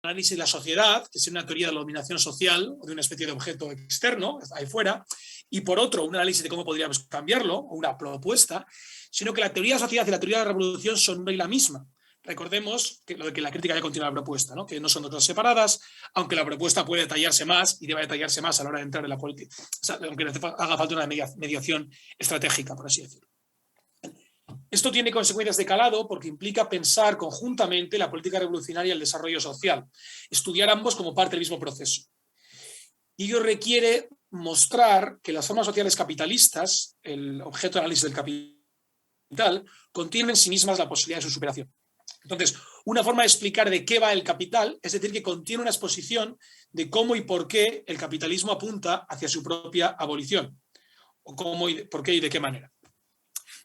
análisis de la sociedad, que es una teoría de la dominación social o de una especie de objeto externo, ahí fuera, y por otro, un análisis de cómo podríamos cambiarlo, o una propuesta, sino que la teoría de la sociedad y la teoría de la revolución son una y la misma. Recordemos que lo de que la crítica ya continúa la propuesta, ¿no? Que no son dos cosas separadas, aunque la propuesta puede detallarse más y debe detallarse más a la hora de entrar en la política, o sea, aunque haga falta una mediación estratégica, por así decirlo. Esto tiene consecuencias de calado porque implica pensar conjuntamente la política revolucionaria y el desarrollo social, estudiar ambos como parte del mismo proceso. Y ello requiere mostrar que las formas sociales capitalistas, el objeto de análisis del capital, contienen en sí mismas la posibilidad de su superación. Entonces, una forma de explicar de qué va el capital, es decir, que contiene una exposición de cómo y por qué el capitalismo apunta hacia su propia abolición, o cómo y por qué y de qué manera.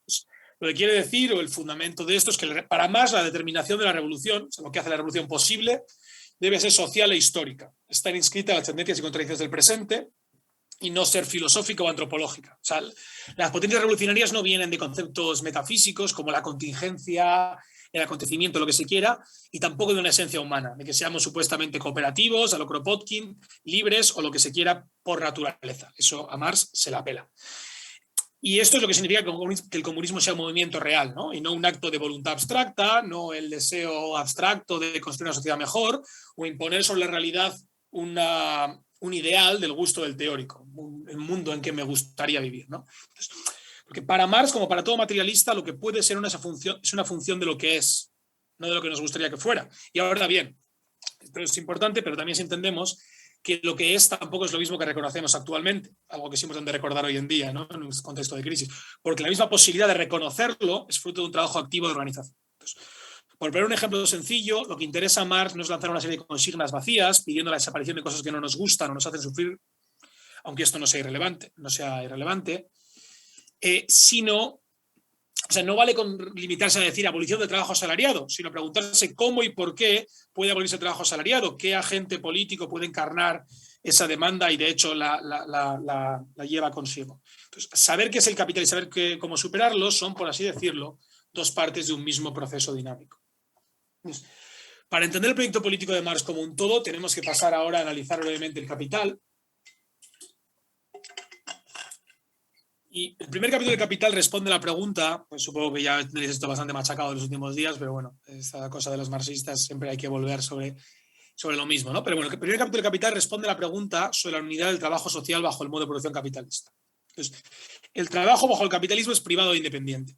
Pues, lo que quiere decir, o el fundamento de esto, es que para Marx la determinación de la revolución, o sea, lo que hace la revolución posible, debe ser social e histórica, estar inscrita en las tendencias y contradicciones del presente y no ser filosófica o antropológica. O sea, las potencias revolucionarias no vienen de conceptos metafísicos como la contingencia, el acontecimiento, lo que se quiera, y tampoco de una esencia humana, de que seamos supuestamente cooperativos, a lo Kropotkin, libres o lo que se quiera por naturaleza. Eso a Marx se la pela. Y esto es lo que significa que el comunismo sea un movimiento real, ¿no? Y no un acto de voluntad abstracta, no el deseo abstracto de construir una sociedad mejor o imponer sobre la realidad un ideal del gusto del teórico, el mundo en que me gustaría vivir, ¿no? Entonces, porque para Marx, como para todo materialista, lo que puede ser es una función de lo que es, no de lo que nos gustaría que fuera. Y ahora bien, esto es importante, pero también si entendemos que lo que es tampoco es lo mismo que reconocemos actualmente, algo que sí hemos de recordar hoy en día, ¿no? En un contexto de crisis, porque la misma posibilidad de reconocerlo es fruto de un trabajo activo de organización. Entonces, por poner un ejemplo sencillo, lo que interesa a Marx no es lanzar una serie de consignas vacías pidiendo la desaparición de cosas que no nos gustan o nos hacen sufrir, aunque esto no sea irrelevante, sino, o sea, no vale con limitarse a decir abolición del trabajo asalariado, sino preguntarse cómo y por qué puede abolirse el trabajo asalariado, qué agente político puede encarnar esa demanda y de hecho la lleva consigo. Entonces, saber qué es el capital y saber cómo superarlo son, por así decirlo, dos partes de un mismo proceso dinámico. Entonces, para entender el proyecto político de Marx como un todo, tenemos que pasar ahora a analizar brevemente el capital. Y el primer capítulo de Capital responde a la pregunta, pues supongo que ya tenéis esto bastante machacado en los últimos días, pero bueno, esta cosa de los marxistas siempre hay que volver sobre lo mismo, ¿no? Pero bueno, el primer capítulo de Capital responde a la pregunta sobre la unidad del trabajo social bajo el modo de producción capitalista. Entonces, el trabajo bajo el capitalismo es privado e independiente.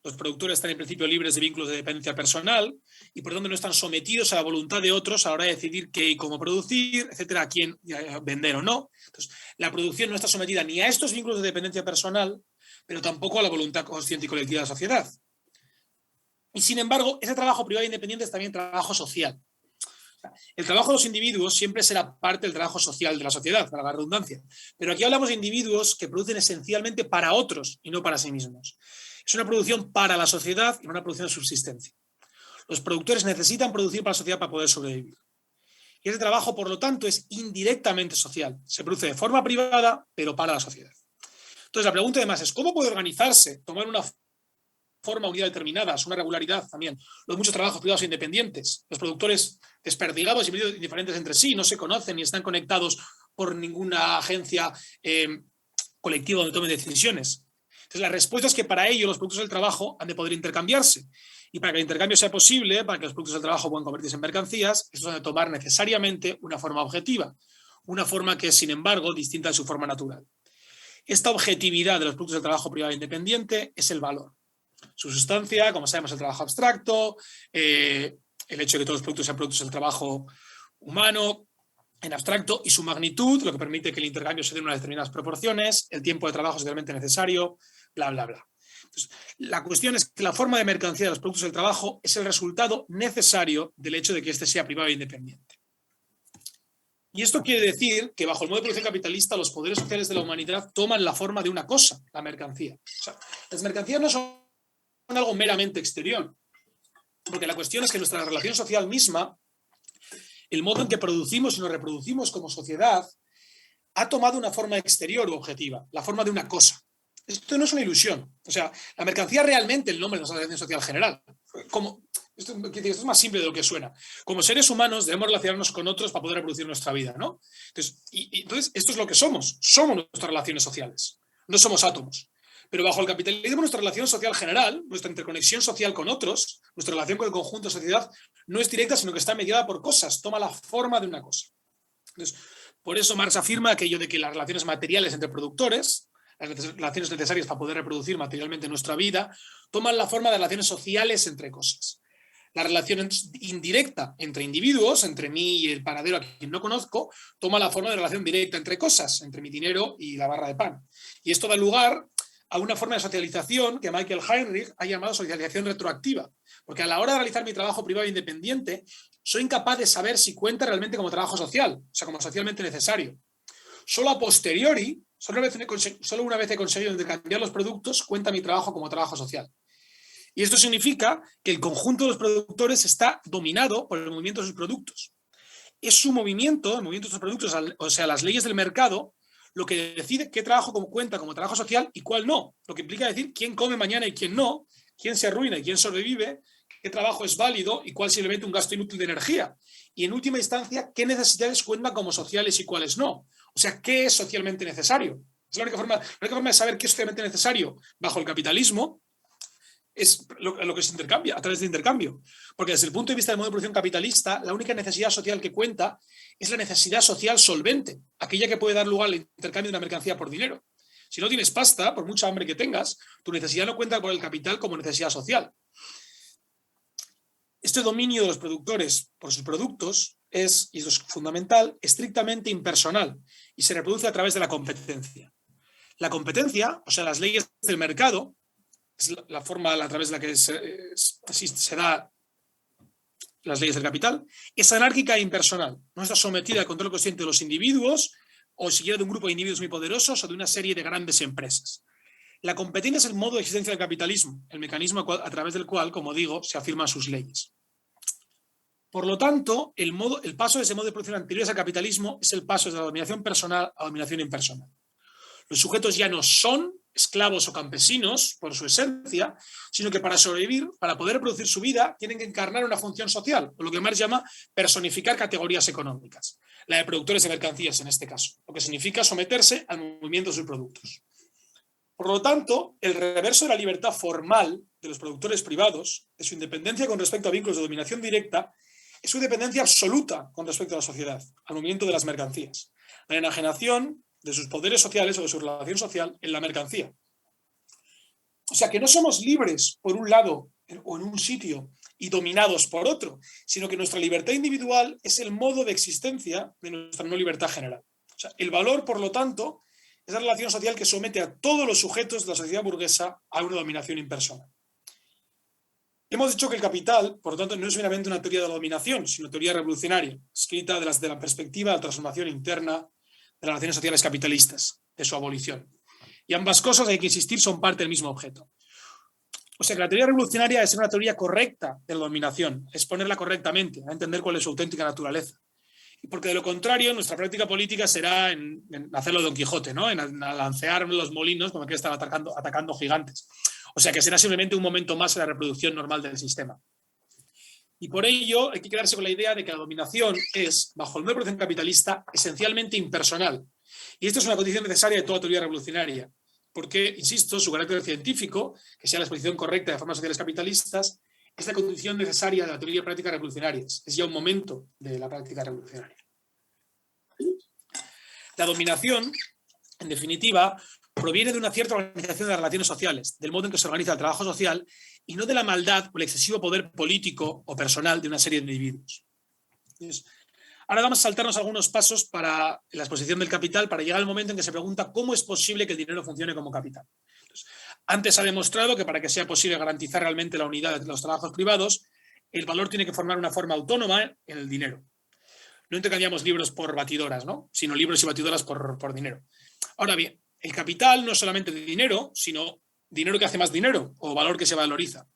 Los productores están en principio libres de vínculos de dependencia personal y por tanto no están sometidos a la voluntad de otros a la hora de decidir qué y cómo producir, etcétera, a quién vender o no. Entonces, la producción no está sometida ni a estos vínculos de dependencia personal, pero tampoco a la voluntad consciente y colectiva de la sociedad. Y sin embargo, ese trabajo privado e independiente es también trabajo social. El trabajo de los individuos siempre será parte del trabajo social de la sociedad, para la redundancia. Pero aquí hablamos de individuos que producen esencialmente para otros y no para sí mismos. Es una producción para la sociedad y no una producción de subsistencia. Los productores necesitan producir para la sociedad para poder sobrevivir. Y ese trabajo, por lo tanto, es indirectamente social. Se produce de forma privada, pero para la sociedad. Entonces, la pregunta además es, ¿cómo puede organizarse, tomar una forma, unidad determinada, una regularidad también? Los muchos trabajos privados e independientes, los productores desperdigados y diferentes entre sí, no se conocen ni están conectados por ninguna agencia colectiva donde tomen decisiones. Entonces, la respuesta es que para ello los productos del trabajo han de poder intercambiarse. Y para que el intercambio sea posible, para que los productos del trabajo puedan convertirse en mercancías, estos han de tomar necesariamente una forma objetiva, una forma que es, sin embargo, distinta de su forma natural. Esta objetividad de los productos del trabajo privado e independiente es el valor. Su sustancia, como sabemos, el trabajo abstracto, el hecho de que todos los productos sean productos del trabajo humano, en abstracto, y su magnitud, lo que permite que el intercambio se dé en unas determinadas proporciones, el tiempo de trabajo es realmente necesario, bla, bla, bla. Entonces, la cuestión es que la forma de mercancía de los productos del trabajo es el resultado necesario del hecho de que éste sea privado e independiente. Y esto quiere decir que bajo el modo de producción capitalista los poderes sociales de la humanidad toman la forma de una cosa, la mercancía. O sea, las mercancías no son algo meramente exterior, porque la cuestión es que nuestra relación social misma, el modo en que producimos y nos reproducimos como sociedad, ha tomado una forma exterior u objetiva, la forma de una cosa. Esto no es una ilusión. O sea, la mercancía realmente el nombre de nuestra relación social general. Como Esto es más simple de lo que suena. Como seres humanos debemos relacionarnos con otros para poder reproducir nuestra vida, ¿no? Entonces, esto es lo que somos. Somos nuestras relaciones sociales. No somos átomos. Pero bajo el capitalismo, nuestra relación social general, nuestra interconexión social con otros, nuestra relación con el conjunto de sociedad, no es directa, sino que está mediada por cosas, toma la forma de una cosa. Entonces, por eso Marx afirma aquello de que las relaciones materiales entre productores, las relaciones necesarias para poder reproducir materialmente nuestra vida, toman la forma de relaciones sociales entre cosas. La relación indirecta entre individuos, entre mí y el panadero a quien no conozco, toma la forma de relación directa entre cosas, entre mi dinero y la barra de pan. Y esto da lugar a una forma de socialización que Michael Heinrich ha llamado socialización retroactiva. Porque a la hora de realizar mi trabajo privado e independiente, soy incapaz de saber si cuenta realmente como trabajo social, o sea, como socialmente necesario. Solo a posteriori, solo una vez he conseguido intercambiar los productos, cuenta mi trabajo como trabajo social. Y esto significa que el conjunto de los productores está dominado por el movimiento de sus productos. Es su movimiento, el movimiento de sus productos, o sea, las leyes del mercado, lo que decide qué trabajo cuenta como trabajo social y cuál no. Lo que implica decir quién come mañana y quién no, quién se arruina y quién sobrevive, qué trabajo es válido y cuál simplemente un gasto inútil de energía. Y en última instancia, qué necesidades cuentan como sociales y cuáles no. O sea, qué es socialmente necesario. Es la única forma de saber qué es socialmente necesario bajo el capitalismo es lo que se intercambia, a través del intercambio. Porque desde el punto de vista del modelo de producción capitalista, la única necesidad social que cuenta es la necesidad social solvente, aquella que puede dar lugar al intercambio de una mercancía por dinero. Si no tienes pasta, por mucha hambre que tengas, tu necesidad no cuenta por el capital como necesidad social. Este dominio de los productores por sus productos es, y esto es fundamental, estrictamente impersonal y se reproduce a través de la competencia. La competencia, o sea, las leyes del mercado, es la forma a través de la que se da las leyes del capital, es anárquica e impersonal. No está sometida al control consciente de los individuos o siquiera de un grupo de individuos muy poderosos o de una serie de grandes empresas. La competencia es el modo de existencia del capitalismo, el mecanismo a través del cual, como digo, se afirman sus leyes. Por lo tanto, el paso de ese modo de producción anterior al capitalismo es el paso de la dominación personal a dominación impersonal. Los sujetos ya no son esclavos o campesinos por su esencia, sino que para sobrevivir, para poder producir su vida, tienen que encarnar una función social, o lo que Marx llama personificar categorías económicas, la de productores de mercancías en este caso, lo que significa someterse al movimiento de sus productos. Por lo tanto, el reverso de la libertad formal de los productores privados, de su independencia con respecto a vínculos de dominación directa, es su dependencia absoluta con respecto a la sociedad, al movimiento de las mercancías. La enajenación de sus poderes sociales o de su relación social en la mercancía. O sea, que no somos libres por un lado o en un sitio y dominados por otro, sino que nuestra libertad individual es el modo de existencia de nuestra no libertad general. O sea, el valor, por lo tanto, es la relación social que somete a todos los sujetos de la sociedad burguesa a una dominación impersonal. Hemos dicho que el capital, por lo tanto, no es meramente una teoría de la dominación, sino teoría revolucionaria, escrita de la perspectiva de la transformación interna de las relaciones sociales capitalistas, de su abolición. Y ambas cosas, hay que insistir, son parte del mismo objeto. O sea que la teoría revolucionaria es una teoría correcta de la dominación, es ponerla correctamente, a entender cuál es su auténtica naturaleza. Y porque de lo contrario, nuestra práctica política será en hacerlo de Don Quijote, ¿no? en lancear los molinos como que estaba atacando gigantes. O sea que será simplemente un momento más en la reproducción normal del sistema. Y por ello hay que quedarse con la idea de que la dominación es, bajo el modelo de producción capitalista, esencialmente impersonal. Y esto es una condición necesaria de toda teoría revolucionaria, porque, insisto, su carácter científico, que sea la exposición correcta de formas sociales capitalistas, es la condición necesaria de la teoría de prácticas revolucionarias. Es ya un momento de la práctica revolucionaria. La dominación, en definitiva, proviene de una cierta organización de las relaciones sociales, del modo en que se organiza el trabajo social y no de la maldad o el excesivo poder político o personal de una serie de individuos. Entonces, ahora vamos a saltarnos algunos pasos para la exposición del capital para llegar al momento en que se pregunta cómo es posible que el dinero funcione como capital. Entonces, antes ha demostrado que para que sea posible garantizar realmente la unidad de los trabajos privados, el valor tiene que formar una forma autónoma en el dinero. No intercambiamos libros por batidoras, ¿no? Sino libros y batidoras por dinero. Ahora bien, el capital no es solamente de dinero, sino dinero que hace más dinero o valor que se valoriza.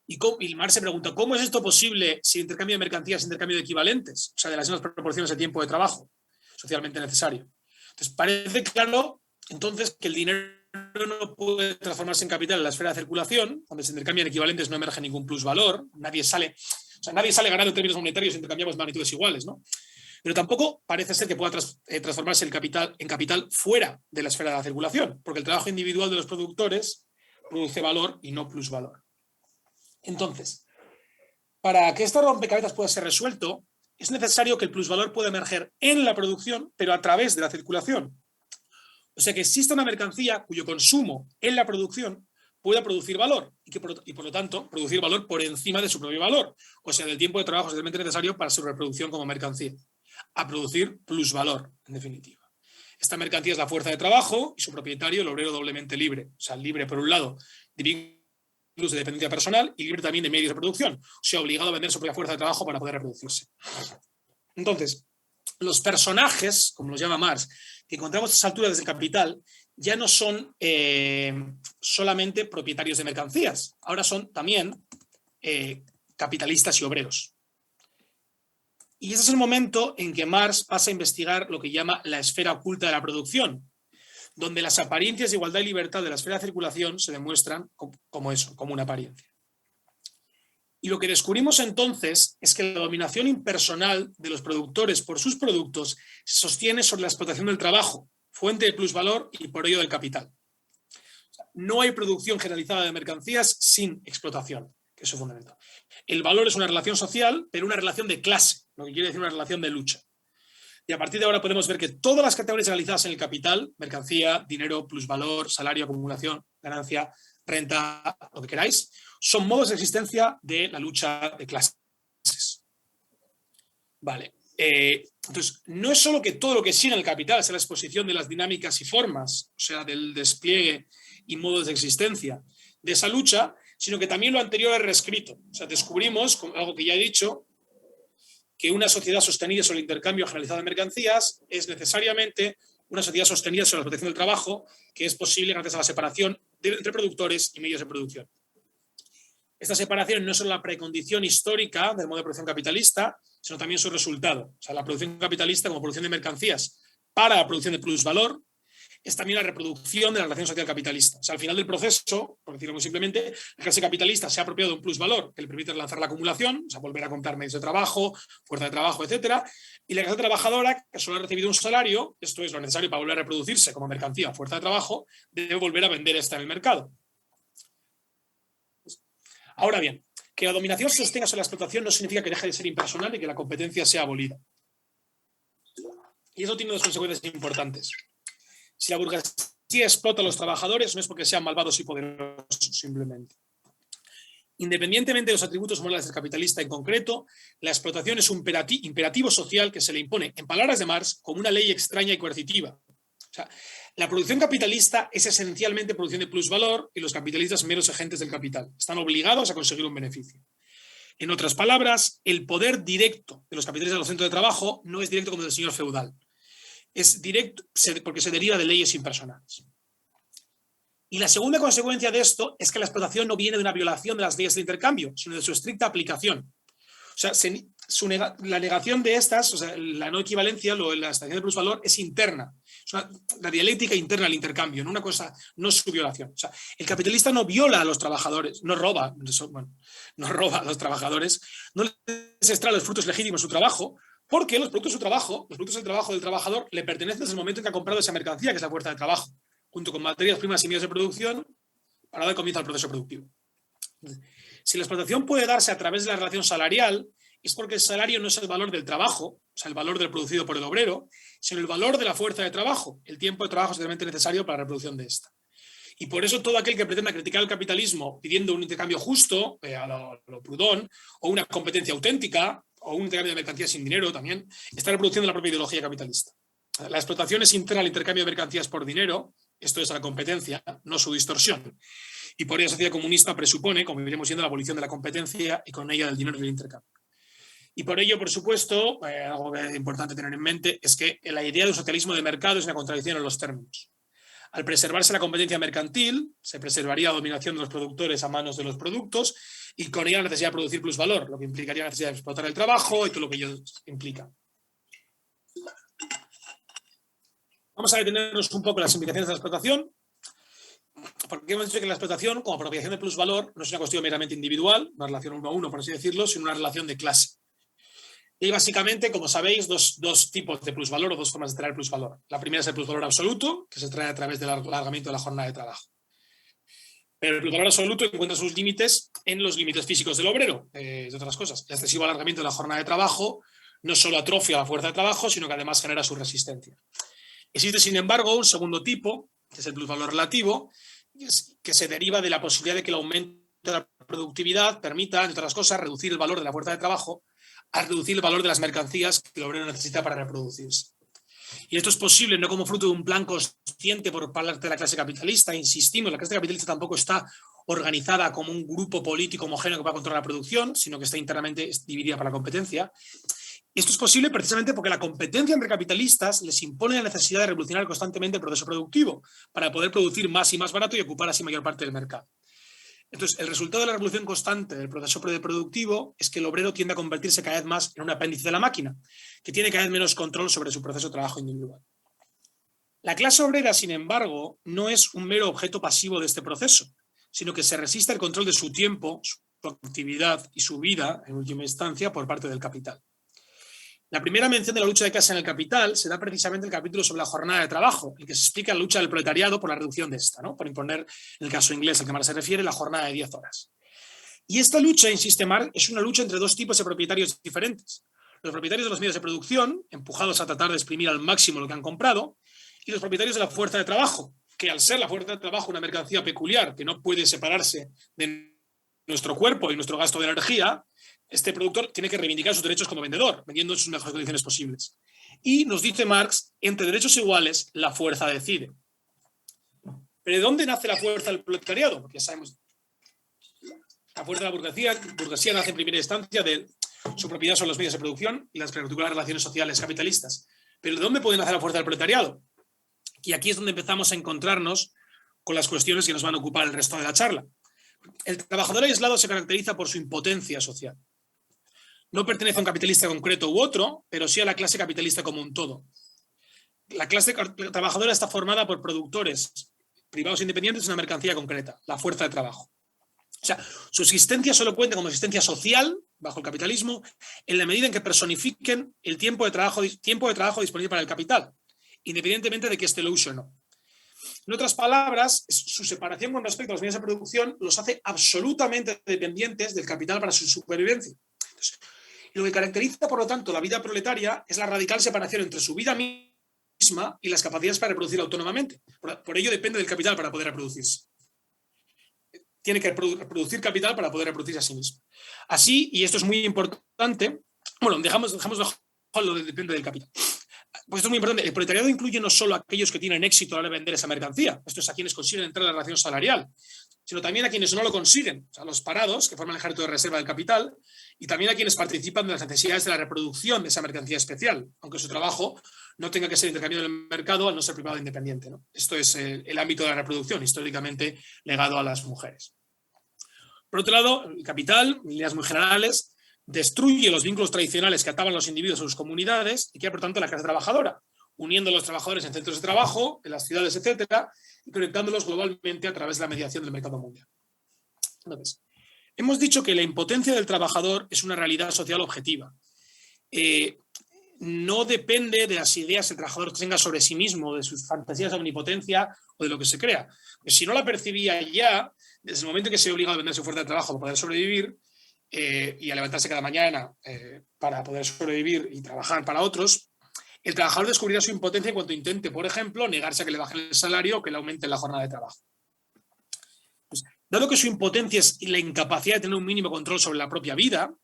Y Marx se pregunta, ¿cómo es esto posible si intercambio de mercancías es intercambio de equivalentes? O sea, de las mismas proporciones de tiempo de trabajo socialmente necesario. Entonces, parece claro entonces que el dinero no puede transformarse en capital en la esfera de circulación, donde se intercambian equivalentes no emerge ningún plusvalor, nadie sale ganando en términos monetarios si intercambiamos magnitudes iguales, ¿no? Pero tampoco parece ser que pueda transformarse el capital en capital fuera de la esfera de la circulación, porque el trabajo individual de los productores produce valor y no plusvalor. Entonces, para que este rompecabezas pueda ser resuelto, es necesario que el plusvalor pueda emerger en la producción, pero a través de la circulación. O sea, que exista una mercancía cuyo consumo en la producción pueda producir valor y por lo tanto producir valor por encima de su propio valor, o sea, del tiempo de trabajo realmente necesario para su reproducción como mercancía, a producir plusvalor, en definitiva. Esta mercancía es la fuerza de trabajo y su propietario, el obrero doblemente libre, o sea, libre por un lado de vínculos de dependencia personal y libre también de medios de producción, o sea, obligado a vender su propia fuerza de trabajo para poder reproducirse. Entonces, los personajes, como los llama Marx, que encontramos a estas alturas desde el Capital, ya no son solamente propietarios de mercancías, ahora son también capitalistas y obreros. Y ese es el momento en que Marx pasa a investigar lo que llama la esfera oculta de la producción, donde las apariencias de igualdad y libertad de la esfera de circulación se demuestran como eso, como una apariencia. Y lo que descubrimos entonces es que la dominación impersonal de los productores por sus productos se sostiene sobre la explotación del trabajo, fuente de plusvalor y por ello del capital. No hay producción generalizada de mercancías sin explotación, que es su fundamento. El valor es una relación social, pero una relación de clase, lo que quiere decir una relación de lucha. Y a partir de ahora podemos ver que todas las categorías realizadas en el capital, mercancía, dinero, plusvalor, salario, acumulación, ganancia, renta, lo que queráis, son modos de existencia de la lucha de clases. Vale. Entonces, no es solo que todo lo que sigue en el capital es la exposición de las dinámicas y formas, o sea, del despliegue y modos de existencia de esa lucha, sino que también lo anterior es reescrito. O sea, descubrimos, como algo que ya he dicho, que una sociedad sostenida sobre el intercambio generalizado de mercancías es necesariamente una sociedad sostenida sobre la protección del trabajo, que es posible gracias a la separación entre productores y medios de producción. Esta separación no es solo la precondición histórica del modo de producción capitalista, sino también su resultado. O sea, la producción capitalista como producción de mercancías para la producción de plusvalor es también la reproducción de la relación social capitalista. O sea, al final del proceso, por decirlo muy simplemente, la clase capitalista se ha apropiado de un plusvalor que le permite relanzar la acumulación, o sea, volver a comprar medios de trabajo, fuerza de trabajo, etcétera, y la clase trabajadora, que solo ha recibido un salario, esto es lo necesario para volver a reproducirse como mercancía o fuerza de trabajo, debe volver a vender esta en el mercado. Ahora bien, que la dominación se sostenga sobre la explotación no significa que deje de ser impersonal y que la competencia sea abolida. Y eso tiene dos consecuencias importantes. Si la burguesía explota a los trabajadores, no es porque sean malvados y poderosos, simplemente. Independientemente de los atributos morales del capitalista en concreto, la explotación es un imperativo social que se le impone, en palabras de Marx, como una ley extraña y coercitiva. O sea, la producción capitalista es esencialmente producción de plusvalor y los capitalistas meros agentes del capital. Están obligados a conseguir un beneficio. En otras palabras, el poder directo de los capitalistas a los centros de trabajo no es directo como el del señor feudal. Es directo porque se deriva de leyes impersonales. Y la segunda consecuencia de esto es que la explotación no viene de una violación de las leyes del intercambio, sino de su estricta aplicación. O sea, la negación de estas, o sea, la no equivalencia, la estación de plusvalor es interna. Es la dialéctica interna al intercambio, no una cosa, no es su violación. O sea, el capitalista no viola a los trabajadores, no roba a los trabajadores, no les extrae los frutos legítimos de su trabajo, porque los productos de su trabajo, los productos del trabajo del trabajador, le pertenecen desde el momento en que ha comprado esa mercancía, que es la fuerza de trabajo, junto con materias primas y medios de producción, para dar comienzo al proceso productivo. Si la explotación puede darse a través de la relación salarial, es porque el salario no es el valor del trabajo, o sea, el valor del producido por el obrero, sino el valor de la fuerza de trabajo, el tiempo de trabajo realmente necesario para la reproducción de esta. Y por eso todo aquel que pretenda criticar el capitalismo pidiendo un intercambio justo, a lo Proudhon, o una competencia auténtica, o un intercambio de mercancías sin dinero también, está reproduciendo la propia ideología capitalista. La explotación es interna al intercambio de mercancías por dinero, esto es la competencia, no su distorsión. Y por ello la sociedad comunista presupone, como iremos viendo, la abolición de la competencia y con ella del dinero y del intercambio. Y por ello, por supuesto, algo que es importante tener en mente es que la idea de un socialismo de mercado es una contradicción en los términos. Al preservarse la competencia mercantil, se preservaría la dominación de los productores a manos de los productos y con ella la necesidad de producir plusvalor, lo que implicaría la necesidad de explotar el trabajo y todo lo que ello implica. Vamos a detenernos un poco en las implicaciones de la explotación porque hemos dicho que la explotación, como apropiación de plusvalor, no es una cuestión meramente individual, una relación uno a uno, por así decirlo, sino una relación de clase. Y hay básicamente, como sabéis, dos tipos de plusvalor o dos formas de traer plusvalor. La primera es el plusvalor absoluto, que se trae a través del alargamiento de la jornada de trabajo. Pero el plusvalor absoluto encuentra sus límites en los límites físicos del obrero, de otras cosas. El excesivo alargamiento de la jornada de trabajo no solo atrofia la fuerza de trabajo, sino que además genera su resistencia. Existe, sin embargo, un segundo tipo, que es el plusvalor relativo, que se deriva de la posibilidad de que el aumento de la productividad permita, entre otras cosas, reducir el valor de la fuerza de trabajo al reducir el valor de las mercancías que el obrero necesita para reproducirse. Y esto es posible no como fruto de un plan consciente por parte de la clase capitalista. Insistimos, la clase capitalista tampoco está organizada como un grupo político homogéneo que va a controlar la producción, sino que está internamente dividida por la competencia. Esto es posible precisamente porque la competencia entre capitalistas les impone la necesidad de revolucionar constantemente el proceso productivo para poder producir más y más barato y ocupar así mayor parte del mercado. Entonces, el resultado de la revolución constante del proceso productivo es que el obrero tiende a convertirse cada vez más en un apéndice de la máquina, que tiene cada vez menos control sobre su proceso de trabajo individual. La clase obrera, sin embargo, no es un mero objeto pasivo de este proceso, sino que se resiste al control de su tiempo, su actividad y su vida, en última instancia, por parte del capital. La primera mención de la lucha de clase en el capital se da precisamente en el capítulo sobre la jornada de trabajo, en el que se explica la lucha del proletariado por la reducción de esta, ¿no? Por imponer, en el caso inglés al que más se refiere, la jornada de 10 horas. Y esta lucha, insiste Marx, es una lucha entre dos tipos de propietarios diferentes. Los propietarios de los medios de producción, empujados a tratar de exprimir al máximo lo que han comprado, y los propietarios de la fuerza de trabajo, que al ser la fuerza de trabajo una mercancía peculiar que no puede separarse de nuestro cuerpo y nuestro gasto de energía, este productor tiene que reivindicar sus derechos como vendedor, vendiendo en sus mejores condiciones posibles. Y nos dice Marx, entre derechos iguales, la fuerza decide. ¿Pero de dónde nace la fuerza del proletariado? Porque ya sabemos, la fuerza de la burguesía nace en primera instancia de su propiedad sobre los medios de producción y las particulares relaciones sociales capitalistas. ¿Pero de dónde puede nacer la fuerza del proletariado? Y aquí es donde empezamos a encontrarnos con las cuestiones que nos van a ocupar el resto de la charla. El trabajador aislado se caracteriza por su impotencia social. No pertenece a un capitalista concreto u otro, pero sí a la clase capitalista como un todo. La clase trabajadora está formada por productores privados e independientes de una mercancía concreta, la fuerza de trabajo. O sea, su existencia solo cuenta como existencia social, bajo el capitalismo, en la medida en que personifiquen el tiempo de trabajo disponible para el capital, independientemente de que éste lo use o no. En otras palabras, su separación con respecto a los medios de producción los hace absolutamente dependientes del capital para su supervivencia. Entonces, lo que caracteriza, por lo tanto, la vida proletaria es la radical separación entre su vida misma y las capacidades para reproducir autónomamente. Por ello depende del capital para poder reproducirse. Tiene que producir capital para poder reproducirse a sí mismo. Así, y esto es muy importante, bueno, dejamos lo de depende del capital. Pues esto es muy importante. El proletariado incluye no solo a aquellos que tienen éxito a la hora de vender esa mercancía, esto es a quienes consiguen entrar en la relación salarial, sino también a quienes no lo consiguen, o sea, los parados, que forman el ejército de reserva del capital, y también a quienes participan de las necesidades de la reproducción de esa mercancía especial, aunque su trabajo no tenga que ser intercambiado en el mercado al no ser privado e independiente, ¿no? Esto es el ámbito de la reproducción, históricamente legado a las mujeres. Por otro lado, el capital, en líneas muy generales, destruye los vínculos tradicionales que ataban a los individuos a sus comunidades y crea, por tanto, la clase trabajadora, uniendo a los trabajadores en centros de trabajo, en las ciudades, etcétera, y conectándolos globalmente a través de la mediación del mercado mundial. Entonces, hemos dicho que la impotencia del trabajador es una realidad social objetiva. No depende de las ideas que el trabajador tenga sobre sí mismo, de sus fantasías de omnipotencia o de lo que se crea. Pues si no la percibía ya, desde el momento que se obliga a vender su fuerza de trabajo para poder sobrevivir y a levantarse cada mañana para poder sobrevivir y trabajar para otros, el trabajador descubrirá su impotencia en cuanto intente, por ejemplo, negarse a que le bajen el salario o que le aumenten la jornada de trabajo. Pues, dado que su impotencia es la incapacidad de tener un mínimo control sobre la propia vida,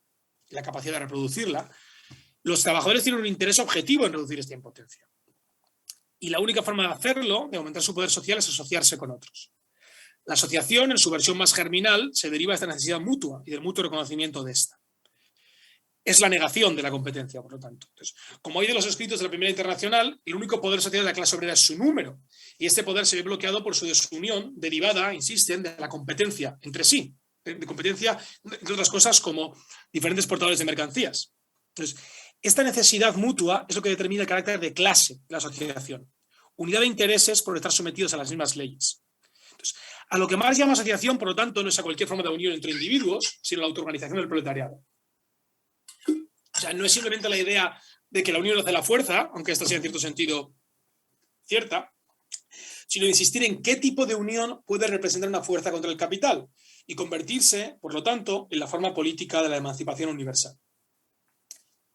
la capacidad de reproducirla, los trabajadores tienen un interés objetivo en reducir esta impotencia. Y la única forma de hacerlo, de aumentar su poder social, es asociarse con otros. La asociación, en su versión más germinal, se deriva de esta necesidad mutua y del mutuo reconocimiento de esta. Es la negación de la competencia, por lo tanto. Entonces, como hay de los escritos de la Primera Internacional, el único poder social de la clase obrera es su número, y este poder se ve bloqueado por su desunión derivada, insisten, de la competencia entre sí, de competencia, entre otras cosas, como diferentes portadores de mercancías. Entonces, esta necesidad mutua es lo que determina el carácter de clase de la asociación. Unidad de intereses por estar sometidos a las mismas leyes. Entonces, A lo que Marx llama asociación, por lo tanto, no es a cualquier forma de unión entre individuos, sino la autoorganización del proletariado. O sea, no es simplemente la idea de que la unión hace la fuerza, aunque esta sea en cierto sentido cierta, sino insistir en qué tipo de unión puede representar una fuerza contra el capital y convertirse, por lo tanto, en la forma política de la emancipación universal.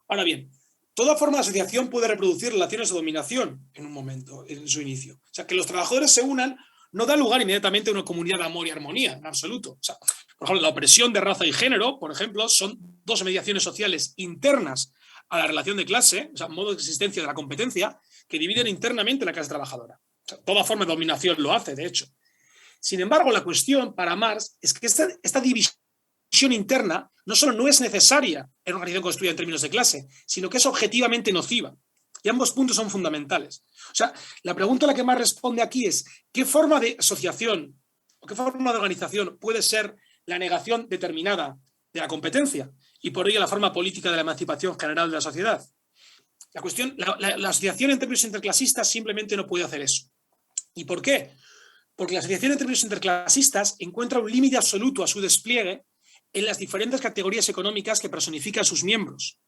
Ahora bien, toda forma de asociación puede reproducir relaciones de dominación en un momento, en su inicio. O sea, que los trabajadores se unan no da lugar inmediatamente a una comunidad de amor y armonía, en absoluto. O sea, por ejemplo, la opresión de raza y género, por ejemplo, son dos mediaciones sociales internas a la relación de clase, o sea, modo de existencia de la competencia, que dividen internamente la clase trabajadora. O sea, toda forma de dominación lo hace, de hecho. Sin embargo, la cuestión para Marx es que esta división interna no solo no es necesaria en una organización construida en términos de clase, sino que es objetivamente nociva. Y ambos puntos son fundamentales. O sea, la pregunta a la que Marx responde aquí es ¿qué forma de asociación o qué forma de organización puede ser la negación determinada de la competencia y por ello la forma política de la emancipación general de la sociedad? La cuestión, la asociación en términos interclasistas simplemente no puede hacer eso. ¿Y por qué? Porque la asociación en términos interclasistas encuentra un límite absoluto a su despliegue en las diferentes categorías económicas que personifican sus miembros.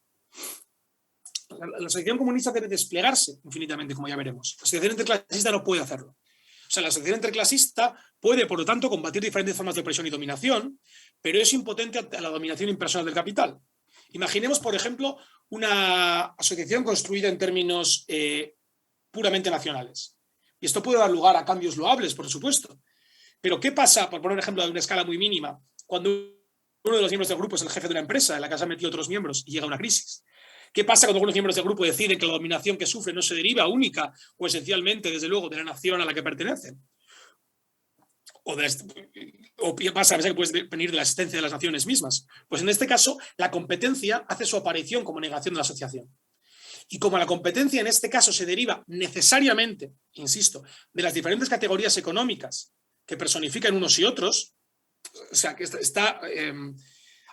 La asociación comunista debe desplegarse infinitamente, como ya veremos. La asociación interclasista no puede hacerlo. O sea, la asociación interclasista puede, por lo tanto, combatir diferentes formas de opresión y dominación, pero es impotente a la dominación impersonal del capital. Imaginemos, por ejemplo, una asociación construida en términos puramente nacionales. Y esto puede dar lugar a cambios loables, por supuesto. Pero ¿qué pasa, por poner un ejemplo de una escala muy mínima, cuando uno de los miembros del grupo es el jefe de una empresa en la que se han metido otros miembros y llega una crisis? ¿Qué pasa cuando algunos miembros del grupo deciden que la dominación que sufre no se deriva única o esencialmente, desde luego, de la nación a la que pertenecen? O pasa a pensar que puede venir de la existencia de las naciones mismas. Pues en este caso, la competencia hace su aparición como negación de la asociación. Y como la competencia en este caso se deriva necesariamente, insisto, de las diferentes categorías económicas que personifican unos y otros, o sea, que está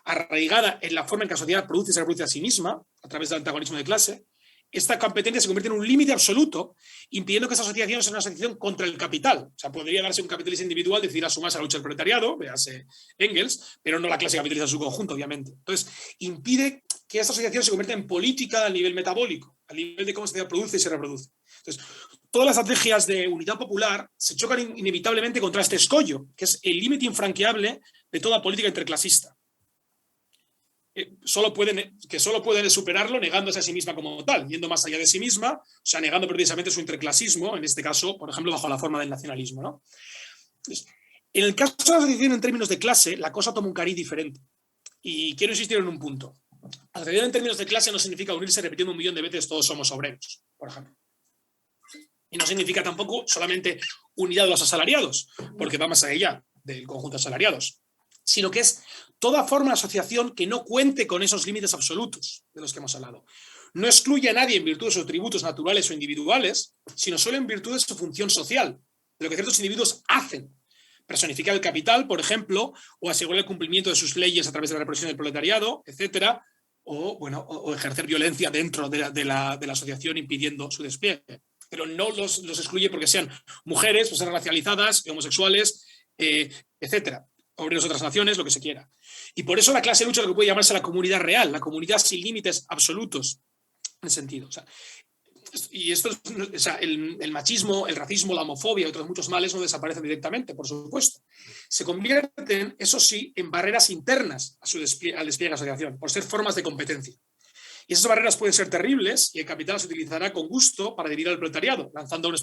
arraigada en la forma en que la sociedad produce y se reproduce a sí misma, a través del antagonismo de clase, esta competencia se convierte en un límite absoluto, impidiendo que esta asociación sea una asociación contra el capital. O sea, podría darse un capitalista individual, decidir sumarse a la lucha del proletariado, véase Engels, pero no la clase capitalista en su conjunto, obviamente. Entonces, impide que esta asociación se convierta en política a nivel metabólico, a nivel de cómo se produce y se reproduce. Entonces, todas las estrategias de unidad popular se chocan inevitablemente contra este escollo, que es el límite infranqueable de toda política interclasista. Solo pueden superarlo negándose a sí misma como tal, yendo más allá de sí misma, o sea, negando precisamente su interclasismo, en este caso, por ejemplo, bajo la forma del nacionalismo, ¿no? Entonces, en el caso de la asociación en términos de clase, la cosa toma un cariz diferente. Y quiero insistir en un punto. Asociación en términos de clase no significa unirse repitiendo 1.000.000 de veces todos somos obreros, por ejemplo. Y no significa tampoco solamente unidad de los asalariados, porque va más allá del conjunto de asalariados, sino que es toda forma de asociación que no cuente con esos límites absolutos de los que hemos hablado. No excluye a nadie en virtud de sus atributos naturales o individuales, sino solo en virtud de su función social, de lo que ciertos individuos hacen. Personificar el capital, por ejemplo, o asegurar el cumplimiento de sus leyes a través de la represión del proletariado, etcétera, o ejercer violencia dentro de la asociación impidiendo su despliegue. Pero no los excluye porque sean mujeres, o sean racializadas, homosexuales, etcétera. Obreros de otras naciones, lo que se quiera. Y por eso la clase lucha lo que puede llamarse la comunidad real, la comunidad sin límites absolutos, en ese sentido. O sea, y esto, o sea, el machismo, el racismo, la homofobia y otros muchos males no desaparecen directamente, por supuesto. Se convierten, eso sí, en barreras internas al despliegue de la asociación, por ser formas de competencia. Y esas barreras pueden ser terribles y el capital las utilizará con gusto para dividir al proletariado, lanzando a unos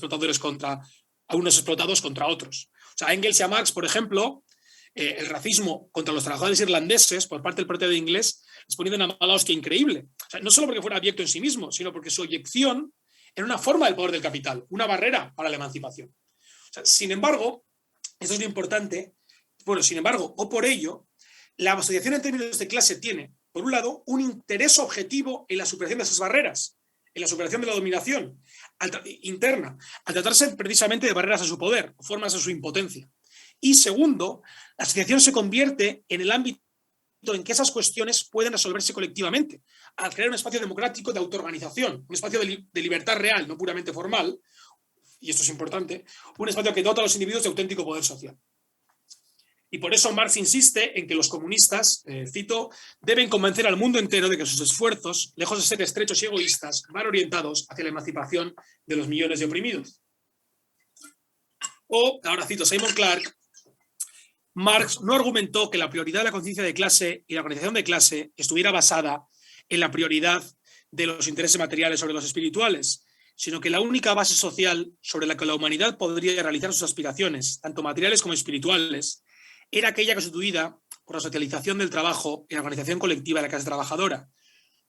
explotados contra otros. O sea, Engels y a Marx, por ejemplo, el racismo contra los trabajadores irlandeses por parte del proletariado inglés les ponía una mala hostia increíble. O sea, no solo porque fuera abyecto en sí mismo, sino porque su eyección era una forma del poder del capital, una barrera para la emancipación. O sea, sin embargo, eso es lo importante, bueno, sin embargo, o por ello, la asociación en términos de clase tiene, por un lado, un interés objetivo en la superación de esas barreras, en la superación de la dominación interna, al tratarse precisamente de barreras a su poder, formas de su impotencia. Y segundo, la asociación se convierte en el ámbito en que esas cuestiones pueden resolverse colectivamente, al crear un espacio democrático de autoorganización, un espacio de libertad real, no puramente formal, y esto es importante, un espacio que dota a los individuos de auténtico poder social. Y por eso Marx insiste en que los comunistas, cito, deben convencer al mundo entero de que sus esfuerzos, lejos de ser estrechos y egoístas, van orientados hacia la emancipación de los millones de oprimidos. O, ahora cito Simon Clark, Marx no argumentó que la prioridad de la conciencia de clase y la organización de clase estuviera basada en la prioridad de los intereses materiales sobre los espirituales, sino que la única base social sobre la que la humanidad podría realizar sus aspiraciones, tanto materiales como espirituales, era aquella constituida por la socialización del trabajo y la organización colectiva de la clase trabajadora,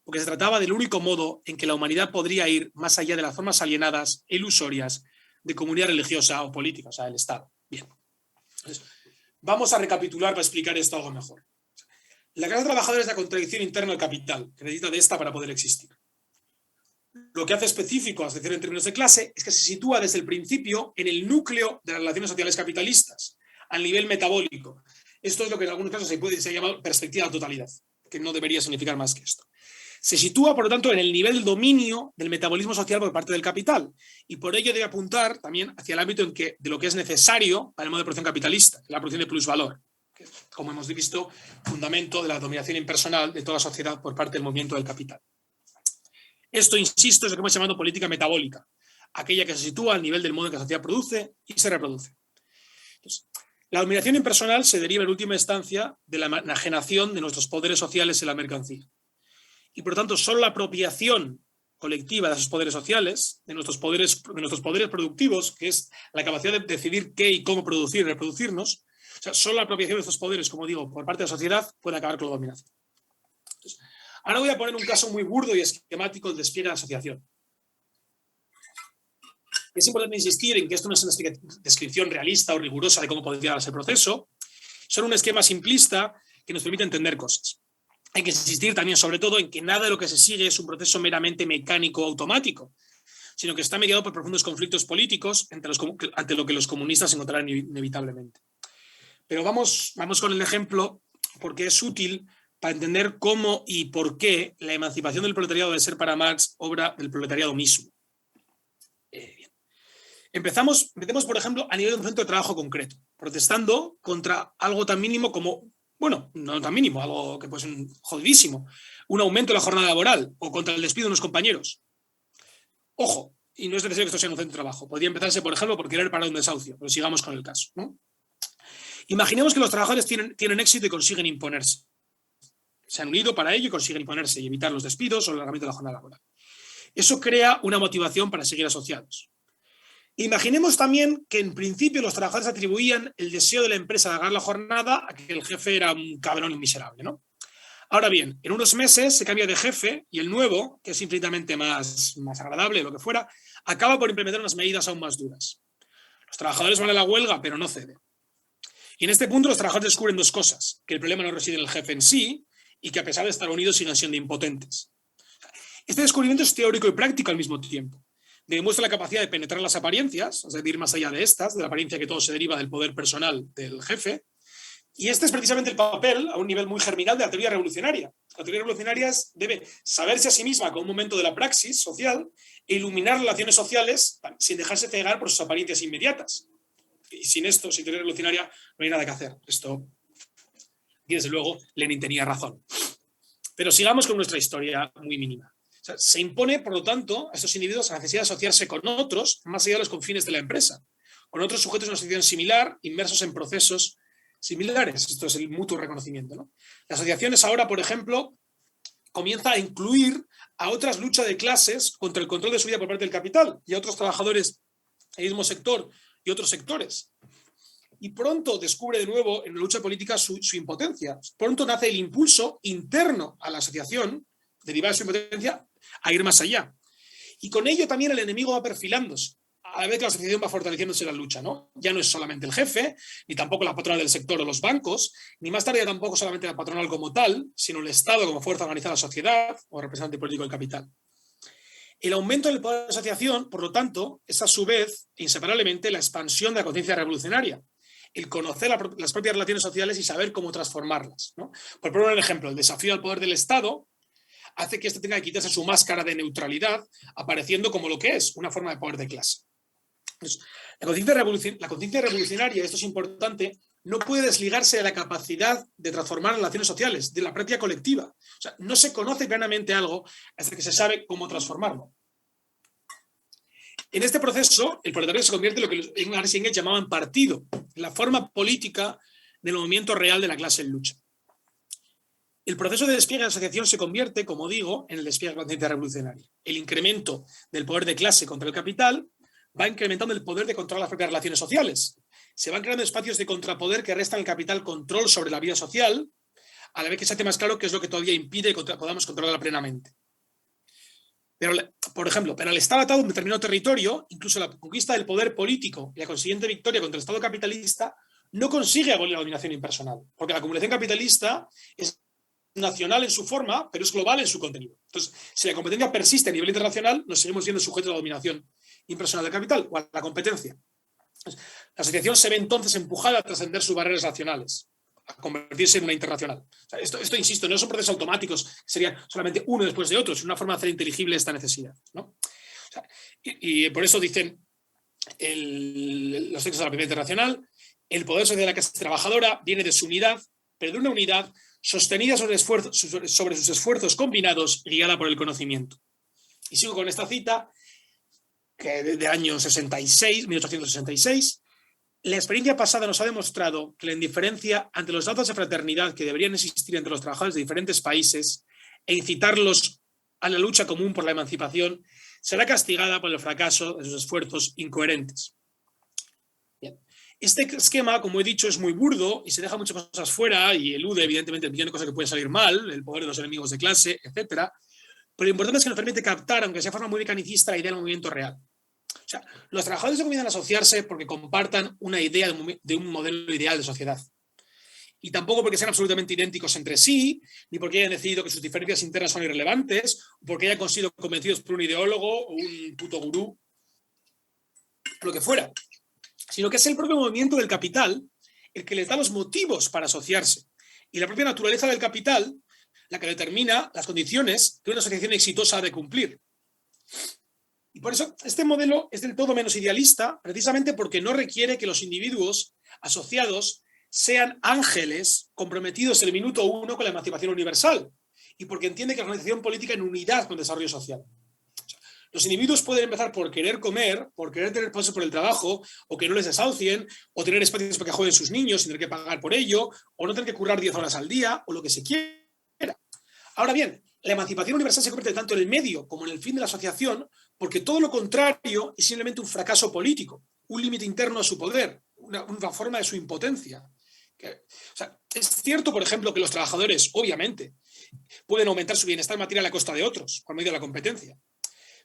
porque se trataba del único modo en que la humanidad podría ir más allá de las formas alienadas e ilusorias de comunidad religiosa o política, o sea, el Estado. Bien. Entonces, vamos a recapitular para explicar esto algo mejor. La clase trabajadora es la contradicción interna del capital, que necesita de esta para poder existir. Lo que hace específico a la sección en términos de clase es que se sitúa desde el principio en el núcleo de las relaciones sociales capitalistas, al nivel metabólico. Esto es lo que en algunos casos se llama perspectiva de totalidad, que no debería significar más que esto. Se sitúa, por lo tanto, en el nivel del dominio del metabolismo social por parte del capital, y por ello debe apuntar también hacia el ámbito de lo que es necesario para el modo de producción capitalista, la producción de plusvalor, que es, como hemos visto, fundamento de la dominación impersonal de toda la sociedad por parte del movimiento del capital. Esto, insisto, es lo que hemos llamado política metabólica, aquella que se sitúa al nivel del modo en que la sociedad produce y se reproduce. Entonces, la dominación impersonal se deriva en última instancia de la enajenación de nuestros poderes sociales en la mercancía. Y por lo tanto, solo la apropiación colectiva de esos poderes sociales, de nuestros poderes productivos, que es la capacidad de decidir qué y cómo producir y reproducirnos, o sea, solo la apropiación de estos poderes, como digo, por parte de la sociedad puede acabar con la dominación. Entonces, ahora voy a poner un caso muy burdo y esquemático del despliegue de la asociación. Es importante insistir en que esto no es una descripción realista o rigurosa de cómo podría darse el proceso, son un esquema simplista que nos permite entender cosas. Hay que insistir también, sobre todo, en que nada de lo que se sigue es un proceso meramente mecánico o automático, sino que está mediado por profundos conflictos políticos ante lo que los comunistas encontrarán inevitablemente. Pero vamos con el ejemplo porque es útil para entender cómo y por qué la emancipación del proletariado debe ser para Marx obra del proletariado mismo. Bien. Empecemos, por ejemplo, a nivel de un centro de trabajo concreto, protestando contra algo tan mínimo como, bueno, no tan mínimo, algo que puede ser jodidísimo, un aumento de la jornada laboral o contra el despido de unos compañeros. Ojo, y no es necesario que esto sea en un centro de trabajo. Podría empezarse, por ejemplo, por querer parar un desahucio, pero sigamos con el caso, ¿no? Imaginemos que los trabajadores tienen éxito y consiguen imponerse. Se han unido para ello y consiguen imponerse y evitar los despidos o el alargamiento de la jornada laboral. Eso crea una motivación para seguir asociados. Imaginemos también que en principio los trabajadores atribuían el deseo de la empresa de alargar la jornada a que el jefe era un cabrón y miserable, ¿no? Ahora bien, en unos meses se cambia de jefe y el nuevo, que es infinitamente más agradable, lo que fuera, acaba por implementar unas medidas aún más duras. Los trabajadores van a la huelga, pero no ceden. Y en este punto los trabajadores descubren dos cosas: que el problema no reside en el jefe en sí y que a pesar de estar unidos siguen siendo impotentes. Este descubrimiento es teórico y práctico al mismo tiempo. Demuestra la capacidad de penetrar las apariencias, o sea, de ir más allá de estas, de la apariencia que todo se deriva del poder personal del jefe. Y este es precisamente el papel, a un nivel muy germinal, de la teoría revolucionaria. La teoría revolucionaria debe saberse a sí misma como un momento de la praxis social e iluminar relaciones sociales sin dejarse cegar por sus apariencias inmediatas. Y sin esto, sin teoría revolucionaria, no hay nada que hacer. Esto, y desde luego, Lenin tenía razón. Pero sigamos con nuestra historia muy mínima. O sea, se impone, por lo tanto, a estos individuos la necesidad de asociarse con otros más allá de los confines de la empresa, con otros sujetos de una situación similar, inmersos en procesos similares. Esto es el mutuo reconocimiento, ¿no? La asociación es ahora, por ejemplo, comienza a incluir a otras luchas de clases contra el control de su vida por parte del capital y a otros trabajadores del mismo sector y otros sectores. Y pronto descubre de nuevo en la lucha política su impotencia. Pronto nace el impulso interno a la asociación, derivado de su impotencia, a ir más allá. Y con ello también el enemigo va perfilándose, a la vez que la asociación va fortaleciéndose en la lucha, ¿no? Ya no es solamente el jefe, ni tampoco la patronal del sector o los bancos, ni más tarde tampoco solamente la patronal como tal, sino el Estado como fuerza organizada de la sociedad o representante político del capital. El aumento del poder de la asociación, por lo tanto, es a su vez, inseparablemente, la expansión de la conciencia revolucionaria, el conocer las propias relaciones sociales y saber cómo transformarlas, ¿no? Por poner un ejemplo, el desafío al poder del Estado hace que éste tenga que quitarse su máscara de neutralidad, apareciendo como lo que es, una forma de poder de clase. Entonces, la conciencia revolucionaria, esto es importante, no puede desligarse de la capacidad de transformar relaciones sociales, de la práctica colectiva. O sea, no se conoce plenamente algo hasta que se sabe cómo transformarlo. En este proceso, el proletariado se convierte en lo que Marx y Engels llamaban partido, la forma política del movimiento real de la clase en lucha. El proceso de despliegue de la asociación se convierte, como digo, en el despliegue de la conciencia revolucionaria. El incremento del poder de clase contra el capital va incrementando el poder de controlar las propias relaciones sociales. Se van creando espacios de contrapoder que restan al capital control sobre la vida social, a la vez que se hace más claro qué es lo que todavía impide que podamos controlarla plenamente. Pero, por ejemplo, pero al estar atado a un determinado territorio, incluso la conquista del poder político y la consiguiente victoria contra el Estado capitalista no consigue abolir la dominación impersonal, porque la acumulación capitalista es nacional en su forma, pero es global en su contenido. Entonces, si la competencia persiste a nivel internacional, nos seguimos siendo sujetos a la dominación impersonal del capital o a la competencia. Entonces, la asociación se ve entonces empujada a trascender sus barreras nacionales, a convertirse en una internacional. O sea, esto, insisto, no son procesos automáticos, que serían solamente uno después de otro, es una forma de hacer inteligible esta necesidad, ¿no? O sea, y por eso dicen los textos de la primera internacional, el poder social de la clase trabajadora viene de su unidad, pero de una unidad sostenida sobre sus esfuerzos combinados y guiada por el conocimiento. Y sigo con esta cita, que de año 1866, la experiencia pasada nos ha demostrado que la indiferencia ante los datos de fraternidad que deberían existir entre los trabajadores de diferentes países e incitarlos a la lucha común por la emancipación será castigada por el fracaso de sus esfuerzos incoherentes. Bien. Este esquema, como he dicho, es muy burdo y se deja muchas cosas fuera y elude, evidentemente, millones de cosas que pueden salir mal, el poder de los enemigos de clase, etc. Pero lo importante es que nos permite captar, aunque sea de forma muy mecanicista, la idea del movimiento real. O sea, los trabajadores se comienzan a asociarse porque compartan una idea de un modelo ideal de sociedad. Y tampoco porque sean absolutamente idénticos entre sí, ni porque hayan decidido que sus diferencias internas son irrelevantes, o porque hayan sido convencidos por un ideólogo o un puto gurú, lo que fuera. Sino que es el propio movimiento del capital el que les da los motivos para asociarse. Y la propia naturaleza del capital la que determina las condiciones que una asociación exitosa ha de cumplir. Y por eso este modelo es del todo menos idealista, precisamente porque no requiere que los individuos asociados sean ángeles comprometidos el minuto uno con la emancipación universal, y porque entiende que la organización política en unidad con el desarrollo social. O sea, los individuos pueden empezar por querer comer, por querer tener pasos por el trabajo, o que no les desaucien, o tener espacios para que jueguen sus niños sin tener que pagar por ello, o no tener que currar 10 horas al día, o lo que se quiera. Ahora bien, la emancipación universal se convierte tanto en el medio como en el fin de la asociación, porque todo lo contrario es simplemente un fracaso político, un límite interno a su poder, una forma de su impotencia. O sea, es cierto, por ejemplo, que los trabajadores, obviamente, pueden aumentar su bienestar material a costa de otros, por medio de la competencia,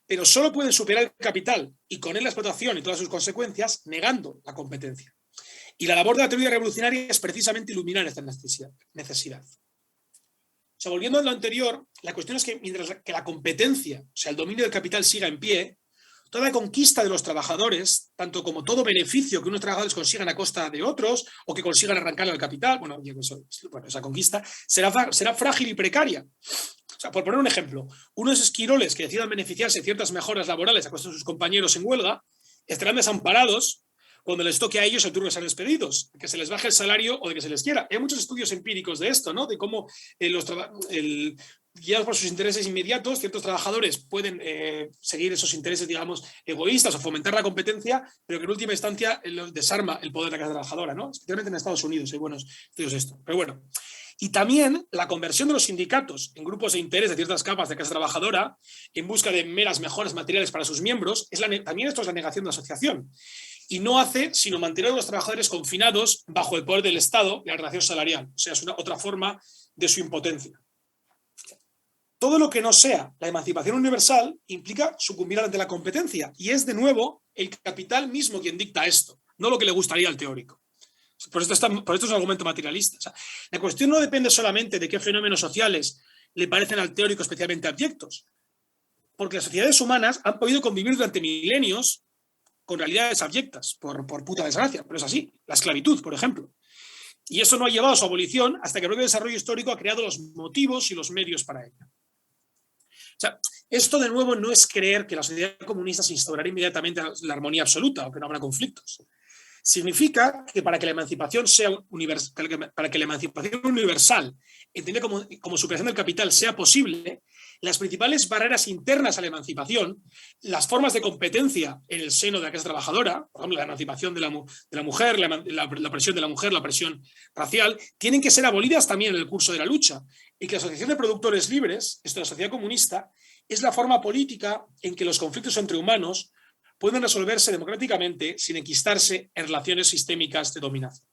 pero solo pueden superar el capital y con él la explotación y todas sus consecuencias, negando la competencia. Y la labor de la teoría revolucionaria es precisamente iluminar esta necesidad. O sea, volviendo a lo anterior, la cuestión es que mientras que la competencia, o sea, el dominio del capital siga en pie, toda conquista de los trabajadores, tanto como todo beneficio que unos trabajadores consigan a costa de otros o que consigan arrancarle al capital, bueno, esa conquista será frágil y precaria. O sea, por poner un ejemplo, unos esquiroles que decidan beneficiarse de ciertas mejoras laborales a costa de sus compañeros en huelga estarán desamparados cuando les toque a ellos el turno de ser despedidos, que se les baje el salario o de que se les quiera. Hay muchos estudios empíricos de esto, ¿no? De cómo guiados por sus intereses inmediatos, ciertos trabajadores pueden seguir esos intereses, digamos, egoístas o fomentar la competencia, pero que en última instancia desarma el poder de la clase trabajadora, ¿no? Especialmente en Estados Unidos hay buenos estudios de esto. Pero bueno. Y también la conversión de los sindicatos en grupos de interés de ciertas capas de clase trabajadora en busca de meras mejoras materiales para sus miembros, también esto es la negación de la asociación. Y no hace sino mantener a los trabajadores confinados bajo el poder del Estado y la relación salarial. O sea, es otra forma de su impotencia. Todo lo que no sea la emancipación universal implica sucumbir ante la competencia. Y es, de nuevo, el capital mismo quien dicta esto, no lo que le gustaría al teórico. Por esto es un argumento materialista. O sea, la cuestión no depende solamente de qué fenómenos sociales le parecen al teórico especialmente abyectos, porque las sociedades humanas han podido convivir durante milenios con realidades abyectas, por puta desgracia, pero es así. La esclavitud, por ejemplo. Y eso no ha llevado a su abolición hasta que el propio desarrollo histórico ha creado los motivos y los medios para ello. O sea, esto de nuevo no es creer que la sociedad comunista se instaurará inmediatamente la armonía absoluta o que no habrá conflictos, Significa que para que la emancipación sea universal, entendida como superación del capital, sea posible, las principales barreras internas a la emancipación, las formas de competencia en el seno de la clase trabajadora, por ejemplo, la emancipación de la mujer, la presión de la mujer, la presión racial, tienen que ser abolidas también en el curso de la lucha. Y que la Asociación de Productores Libres, esto de la sociedad comunista, es la forma política en que los conflictos entre humanos pueden resolverse democráticamente sin enquistarse en relaciones sistémicas de dominación.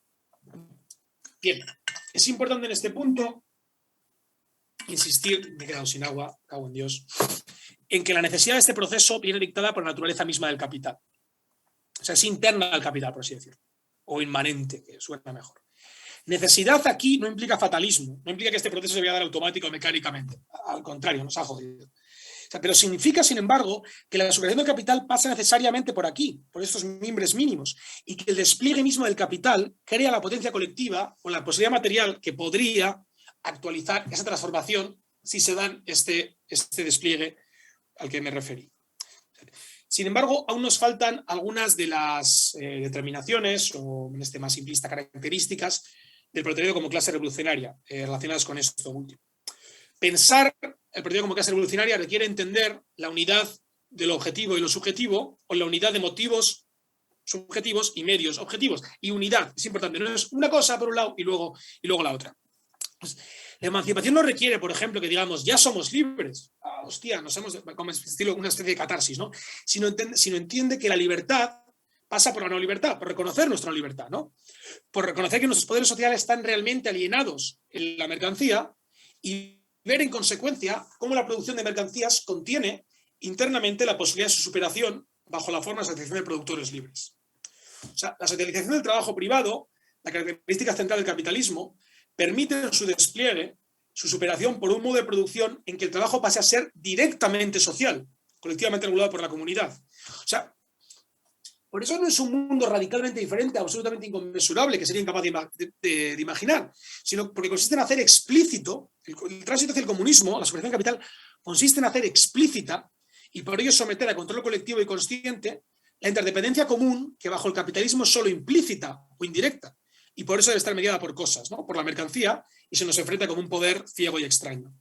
Bien, es importante en este punto insistir, me he quedado sin agua, cago en Dios, en que la necesidad de este proceso viene dictada por la naturaleza misma del capital. O sea, es interna al capital, por así decirlo, o inmanente, que suena mejor. Necesidad aquí no implica fatalismo, no implica que este proceso se vaya a dar automático o mecánicamente, al contrario, nos ha jodido. O sea, pero significa, sin embargo, que la superación del capital pasa necesariamente por aquí, por estos mimbres mínimos, y que el despliegue mismo del capital crea la potencia colectiva o la posibilidad material que podría actualizar esa transformación si se dan este despliegue al que me referí. Sin embargo, aún nos faltan algunas de las determinaciones, o en este más simplista, características del proletariado como clase revolucionaria, relacionadas con esto último. Pensar el proletariado como clase revolucionaria requiere entender la unidad de lo objetivo y lo subjetivo, o la unidad de motivos subjetivos y medios objetivos. Y unidad, es importante, no es una cosa por un lado y luego la otra. Pues, la emancipación no requiere, por ejemplo, que digamos, ya somos libres. Hostia, nos hemos, como estilo, una especie de catarsis, ¿no? Sino entiende que la libertad pasa por la no libertad, por reconocer nuestra no libertad, ¿no? Por reconocer que nuestros poderes sociales están realmente alienados en la mercancía y ver en consecuencia cómo la producción de mercancías contiene internamente la posibilidad de su superación bajo la forma de asociación de productores libres. O sea, la socialización del trabajo privado, la característica central del capitalismo, permite su despliegue, su superación por un modo de producción en que el trabajo pase a ser directamente social, colectivamente regulado por la comunidad. O sea, por eso no es un mundo radicalmente diferente, absolutamente inconmensurable, que sería incapaz de imaginar, sino porque consiste en hacer explícito, el tránsito hacia el comunismo, la superación capital, consiste en hacer explícita, y por ello someter a control colectivo y consciente, la interdependencia común, que bajo el capitalismo es solo implícita o indirecta, y por eso debe estar mediada por cosas, ¿no? Por la mercancía, y se nos enfrenta como un poder ciego y extraño.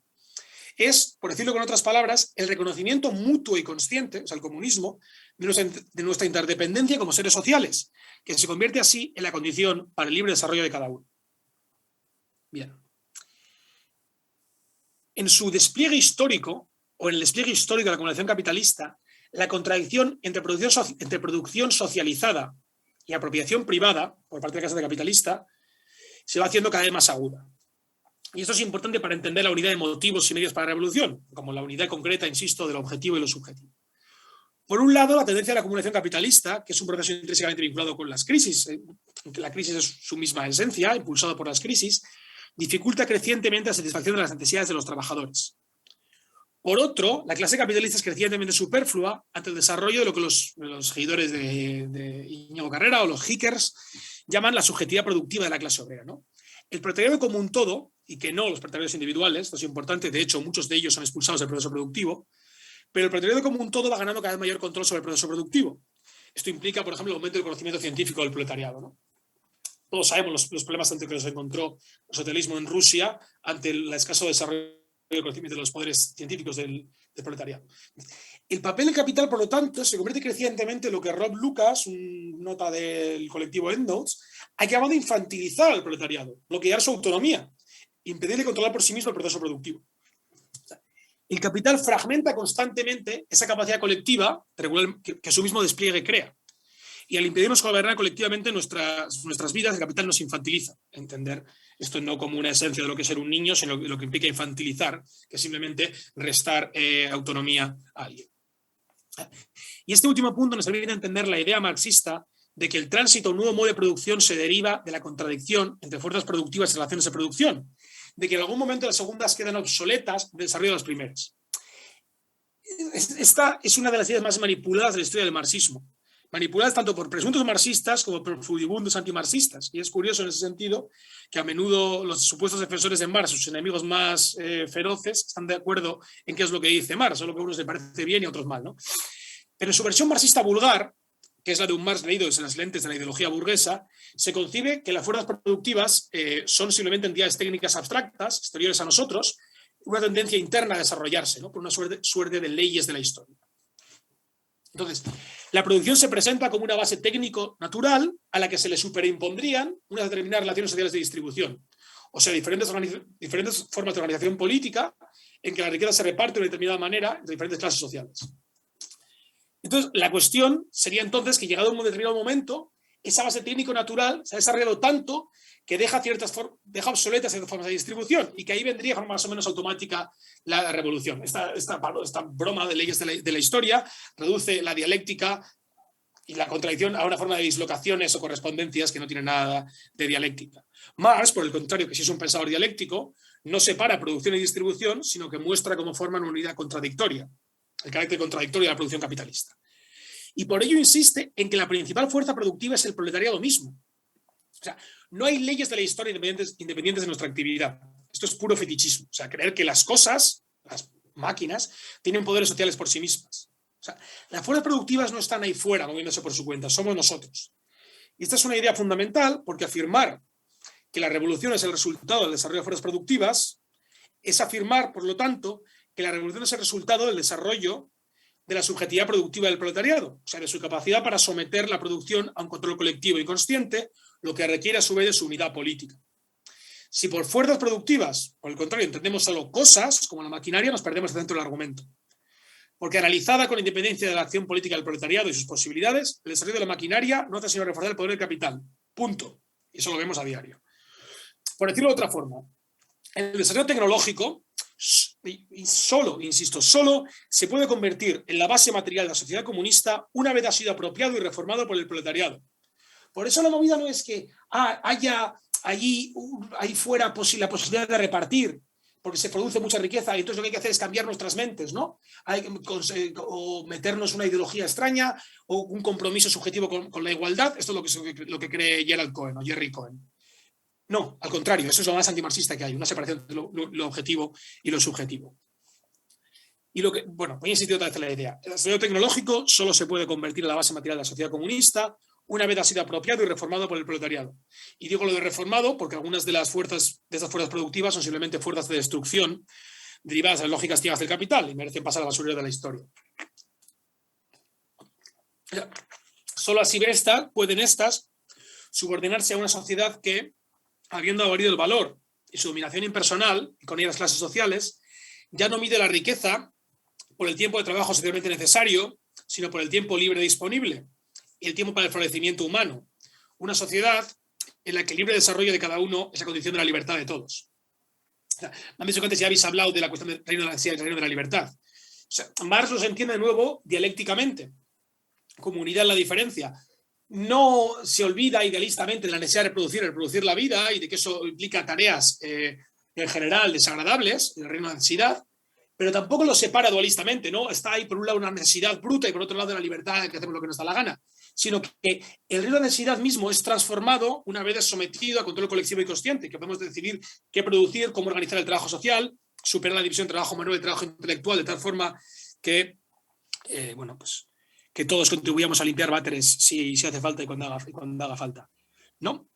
Es, por decirlo con otras palabras, el reconocimiento mutuo y consciente, o sea, el comunismo, de nuestra interdependencia como seres sociales, que se convierte así en la condición para el libre desarrollo de cada uno. Bien. En su despliegue histórico, o en el despliegue histórico de la acumulación capitalista, la contradicción entre producción socializada y apropiación privada por parte de la clase capitalista se va haciendo cada vez más aguda. Y esto es importante para entender la unidad de motivos y medios para la revolución, como la unidad concreta, insisto, de lo objetivo y lo subjetivo. Por un lado, la tendencia de la acumulación capitalista, que es un proceso intrínsecamente vinculado con las crisis, la crisis es su misma esencia, impulsado por las crisis, dificulta crecientemente la satisfacción de las necesidades de los trabajadores. Por otro, la clase capitalista es crecientemente superflua ante el desarrollo de lo que los seguidores de Íñigo Carrera o los Hickers llaman la subjetividad productiva de la clase obrera, ¿no? El proletariado como un todo, y que no los proletarios individuales, esto es importante, de hecho muchos de ellos son expulsados del proceso productivo, pero el proletariado como un todo va ganando cada vez mayor control sobre el proceso productivo. Esto implica, por ejemplo, el aumento del conocimiento científico del proletariado, ¿no? Todos sabemos los problemas ante que se encontró el socialismo en Rusia ante el escaso desarrollo del conocimiento de los poderes científicos del proletariado. El papel del capital, por lo tanto, se convierte crecientemente en lo que Rob Lucas, un nota del colectivo EndNotes, ha llamado infantilizar al proletariado, bloquear su autonomía, impedirle controlar por sí mismo el proceso productivo. El capital fragmenta constantemente esa capacidad colectiva que su mismo despliegue crea. Y al impedirnos gobernar colectivamente nuestras vidas, el capital nos infantiliza. Entender esto no como una esencia de lo que es ser un niño, sino lo que implica infantilizar, que es simplemente restar autonomía a alguien. Y este último punto nos permite entender la idea marxista de que el tránsito a un nuevo modo de producción se deriva de la contradicción entre fuerzas productivas y relaciones de producción, de que en algún momento las segundas quedan obsoletas del desarrollo de las primeras. Esta es una de las ideas más manipuladas de la historia del marxismo, manipuladas tanto por presuntos marxistas como por furibundos antimarxistas. Y es curioso en ese sentido que a menudo los supuestos defensores de Marx, sus enemigos más feroces, están de acuerdo en qué es lo que dice Marx, solo que a unos les parece bien y a otros mal, ¿no? Pero en su versión marxista vulgar, que es la de un Marx leído desde las lentes de la ideología burguesa, se concibe que las fuerzas productivas son simplemente entidades técnicas abstractas, exteriores a nosotros, una tendencia interna a desarrollarse, ¿no? Por una suerte de leyes de la historia. Entonces, la producción se presenta como una base técnico-natural a la que se le superimpondrían unas determinadas relaciones sociales de distribución. O sea, diferentes formas de organización política en que la riqueza se reparte de una determinada manera entre diferentes clases sociales. Entonces, la cuestión sería entonces que llegado a un determinado momento, esa base técnico-natural se ha desarrollado tanto que deja obsoletas ciertas formas de distribución y que ahí vendría de forma más o menos automática la revolución. Esta broma de leyes de la historia reduce la dialéctica y la contradicción a una forma de dislocaciones o correspondencias que no tienen nada de dialéctica. Marx, por el contrario, que sí es un pensador dialéctico, no separa producción y distribución, sino que muestra cómo forman una unidad contradictoria, el carácter contradictorio de la producción capitalista. Y por ello insiste en que la principal fuerza productiva es el proletariado mismo. O sea, no hay leyes de la historia independientes de nuestra actividad. Esto es puro fetichismo. O sea, creer que las cosas, las máquinas, tienen poderes sociales por sí mismas. O sea, las fuerzas productivas no están ahí fuera moviéndose por su cuenta, somos nosotros. Y esta es una idea fundamental porque afirmar que la revolución es el resultado del desarrollo de fuerzas productivas es afirmar, por lo tanto, que la revolución es el resultado del desarrollo de la subjetividad productiva del proletariado, o sea, de su capacidad para someter la producción a un control colectivo y consciente, lo que requiere a su vez de su unidad política. Si por fuerzas productivas, por el contrario, entendemos solo cosas, como la maquinaria, nos perdemos el centro del argumento. Porque analizada con independencia de la acción política del proletariado y sus posibilidades, el desarrollo de la maquinaria no hace sino reforzar el poder del capital. Punto. Y eso lo vemos a diario. Por decirlo de otra forma, el desarrollo tecnológico solo se puede convertir en la base material de la sociedad comunista una vez ha sido apropiado y reformado por el proletariado. Por eso la movida no es que haya ahí fuera la posibilidad de repartir, porque se produce mucha riqueza y entonces lo que hay que hacer es cambiar nuestras mentes, ¿no? O meternos una ideología extraña o un compromiso subjetivo con la igualdad. Esto es lo que cree Gerald Cohen o Jerry Cohen. No, al contrario, eso es lo más antimarxista que hay, una separación entre lo objetivo y lo subjetivo. Y voy a insistir otra vez en la idea. El desarrollo tecnológico solo se puede convertir en la base material de la sociedad comunista una vez ha sido apropiado y reformado por el proletariado. Y digo lo de reformado porque algunas de estas fuerzas productivas son simplemente fuerzas de destrucción derivadas de las lógicas ciegas del capital y merecen pasar a la basurero de la historia. Solo así pueden estas subordinarse a una sociedad que, habiendo abolido el valor y su dominación impersonal, y con ellas las clases sociales, ya no mide la riqueza por el tiempo de trabajo socialmente necesario, sino por el tiempo libre disponible y el tiempo para el florecimiento humano. Una sociedad en la que el libre desarrollo de cada uno es la condición de la libertad de todos. Han dicho que antes ya habéis hablado de la cuestión del reino de la necesidad y el reino de la libertad. O sea, Marx los entiende de nuevo dialécticamente, como unidad en la diferencia. No se olvida idealistamente de la necesidad de reproducir la vida y de que eso implica tareas en general desagradables, en el reino de la necesidad, pero tampoco lo separa dualistamente, ¿no? Está ahí por un lado una necesidad bruta y por otro lado la libertad, que hacemos lo que nos da la gana, sino que el reino de la necesidad mismo es transformado una vez sometido a control colectivo y consciente, que podemos decidir qué producir, cómo organizar el trabajo social, superar la división de trabajo manual y trabajo intelectual de tal forma que, que todos contribuyamos a limpiar váteres si hace falta y cuando haga falta, ¿no?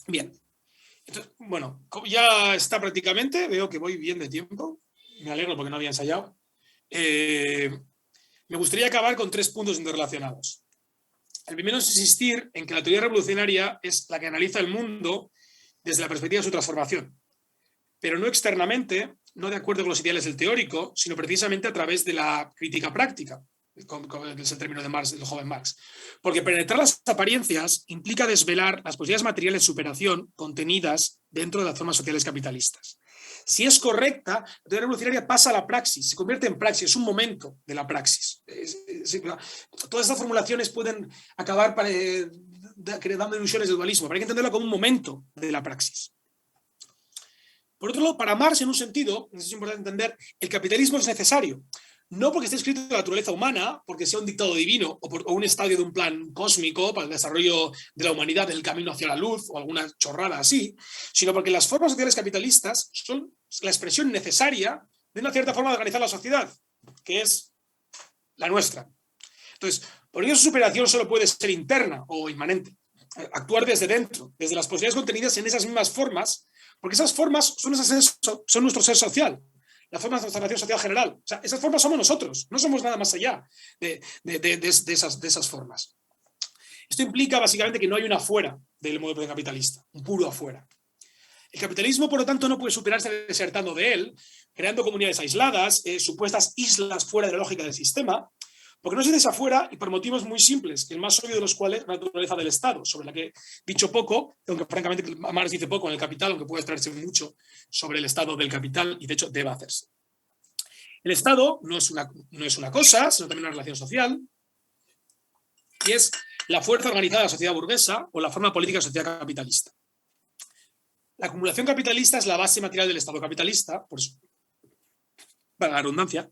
Bien. Entonces, bueno, ya está prácticamente, veo que voy bien de tiempo, me alegro porque no había ensayado. Me gustaría acabar con 3 puntos interrelacionados. El primero es insistir en que la teoría revolucionaria es la que analiza el mundo desde la perspectiva de su transformación, pero no externamente, no de acuerdo con los ideales del teórico, sino precisamente a través de la crítica práctica, que es el término de Marx, del joven Marx. Porque penetrar las apariencias implica desvelar las posibilidades materiales de superación contenidas dentro de las formas sociales capitalistas. Si es correcta, la teoría revolucionaria pasa a la praxis, se convierte en praxis, es un momento de la praxis. Todas estas formulaciones pueden acabar dando ilusiones de dualismo, pero hay que entenderla como un momento de la praxis. Por otro lado, para Marx, en un sentido, es importante entender, el capitalismo es necesario. No porque esté escrito en la naturaleza humana, porque sea un dictado divino o un estadio de un plan cósmico para el desarrollo de la humanidad en el camino hacia la luz o alguna chorrada así, sino porque las formas sociales capitalistas son la expresión necesaria de una cierta forma de organizar la sociedad, que es la nuestra. Entonces, Por ello, su superación solo puede ser interna o inmanente, actuar desde dentro, desde las posibilidades contenidas en esas mismas formas, porque esas formas son nuestro ser social, las formas de transformación social general. O sea, esas formas somos nosotros, no somos nada más allá de esas formas. Esto implica básicamente que no hay un afuera del modelo capitalista, un puro afuera. El capitalismo, por lo tanto, no puede superarse desertando de él, creando comunidades aisladas, supuestas islas fuera de la lógica del sistema, porque no se desde afuera y por motivos muy simples, el más obvio de los cuales es la naturaleza del Estado, sobre la que he dicho poco, aunque francamente Marx dice poco en El Capital, aunque puede extraerse mucho sobre el Estado del capital, y de hecho debe hacerse. El Estado no es una cosa, sino también una relación social, y es la fuerza organizada de la sociedad burguesa o la forma política de la sociedad capitalista. La acumulación capitalista es la base material del Estado capitalista, por eso, para la redundancia,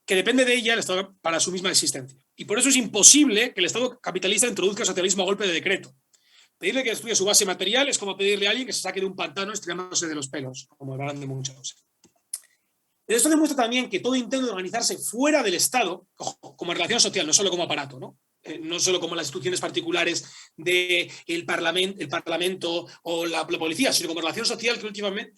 que depende de ella el Estado para su misma existencia. Y por eso es imposible que el Estado capitalista introduzca el socialismo a golpe de decreto. Pedirle que destruya su base material es como pedirle a alguien que se saque de un pantano estirándose de los pelos, como hablarán de muchos. Esto demuestra también que todo intento de organizarse fuera del Estado, como relación social, no solo como aparato, ¿no? No solo como las instituciones particulares del parlamento o la policía, sino como relación social que